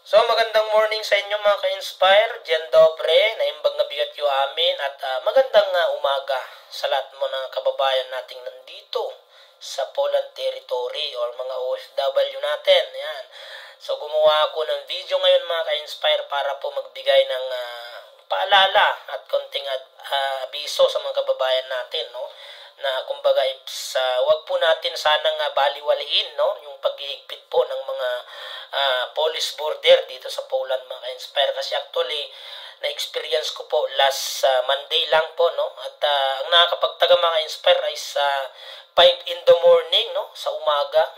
So, magandang morning sa inyo mga ka-inspire. Diyan dobre, naimbag na biyat yu amin at magandang umaga sa lahat mo ng kababayan nating nandito sa Poland territory or mga OFW natin. Yan. So, gumawa ako ng video ngayon mga ka-inspire para po magbigay ng paalala at konting abiso sa mga kababayan natin, no? Na kumbaga wag po natin sanang baliwaliin, no, yung paghihigpit po ng mga police border dito sa Poland mga ka-inspire, kasi actually na-experience ko po last Monday lang po, no, at ang nakakapagtaga mga ka-inspire ay sa 5 in the morning, no, sa umaga,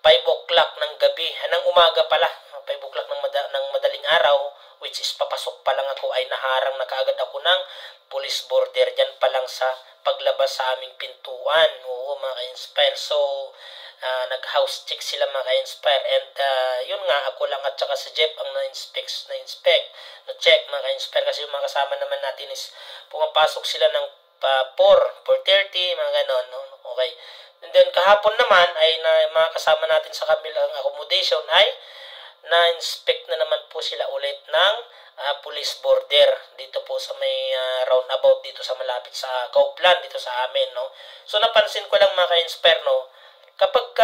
5 o'clock ng gabi, ng umaga pala, 5 o'clock ng madaling araw, which is papasok pa lang ako, ay naharang na kaagad ako ng police border dyan pa lang sa paglabas sa aming pintuan. Oo mga ka-inspire. So, nag-house check sila mga ka-inspire. And yun nga, ako lang at saka si Jeff ang na-check mga ka-inspire. Kasi yung mga kasama naman natin is pumapasok sila ng 4:30, mga ganon. No? Okay. And then kahapon naman ay mga kasama natin sa kabilang accommodation ay na-inspect na naman po sila ulit ng police border dito po sa may roundabout dito sa malapit sa Kauplan dito sa amin, no. So napansin ko lang mga ka-inspire, no, kapag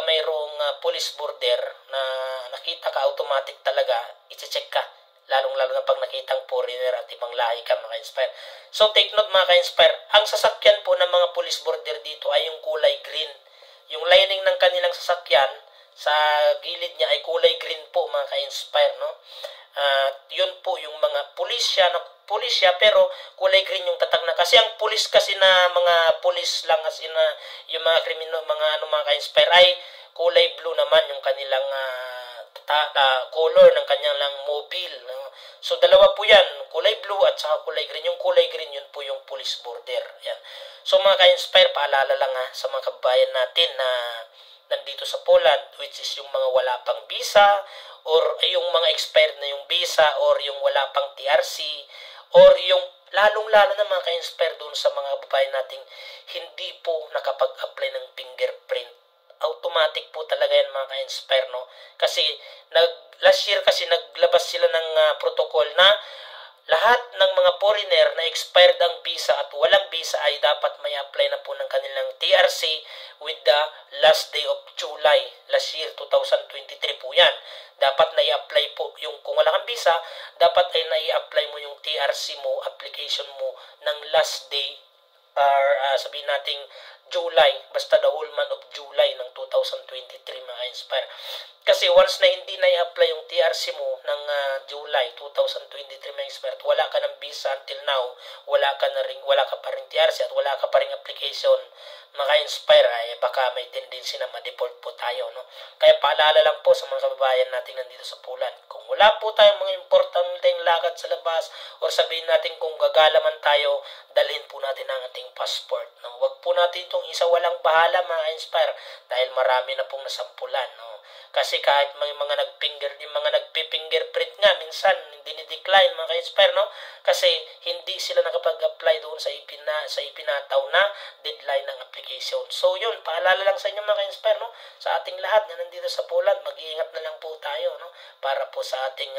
mayroong police border na nakita ka, automatic talaga i-check ka, lalong-lalo na pag nakitang foreigner at ibang lahi ka mga ka-inspire. So take note mga ka-inspire, ang sasakyan po ng mga police border dito ay yung kulay green. Yung lining ng kanilang sasakyan sa gilid niya ay kulay green po mga ka-inspire, no? Yun po yung mga pulisya pero kulay green yung tatag na, kasi ang pulis kasi na mga pulis lang, as in yung mga kriminal mga ka-inspire ay kulay blue naman yung kanilang color ng kanyang lang mobile, no? So dalawa po yan, kulay blue at saka kulay green. Yung kulay green yun po yung police border. Yan. So mga ka-inspire, paalala lang sa mga kabayan natin na nandito sa Poland, which is yung mga wala pang visa or yung mga expired na yung visa or yung wala pang TRC or yung lalong-lalo na mga ka-inspire doon sa mga kababayan nating hindi po nakapag-apply ng fingerprint. Automatic po talaga yan mga ka-inspire, no? Kasi last year kasi naglabas sila ng protocol na lahat ng mga foreigner na expired ang visa at walang visa ay dapat may apply na po ng kanilang TRC with the last day of July last year, 2023 po yan. Dapat na i-apply po yung, kung wala kang visa, dapat ay na-i-apply mo yung TRC mo, application mo ng last day or sabihin nating July, basta the whole month of July ng 2023 mga inspire. Kasi once na hindi na i-apply yung TRC mo ng July 2023 mga inspire, wala ka ng visa until now, wala ka pa ring TRC at wala ka pa ring application mga inspire, ay baka may tendency na ma-deport po tayo, no? Kaya paalala lang po sa mga kababayan natin nandito sa Poland, kung wala po tayong mga importanteng lakad sa labas o sabihin natin kung gagalaman tayo, dalhin po natin ang ating passport, no? Wag po natin itong isa walang bahala mga inspire, dahil marami na pong nasampulan, no? Kasi kahit may mga nagpi-fingerprint nga minsan dinidecline mga ka-inspire, no? Kasi hindi sila nakapag-apply doon sa ipinataw na deadline ng application. So yun, paalala lang sa inyo mga ka-inspire, no? Sa ating lahat na nandito sa Poland, mag-iingat na lang po tayo, no? Para po sa ating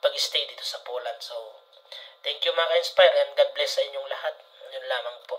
pag-stay dito sa Poland. So thank you mga ka-inspire and God bless sa inyong lahat. Yun lamang po.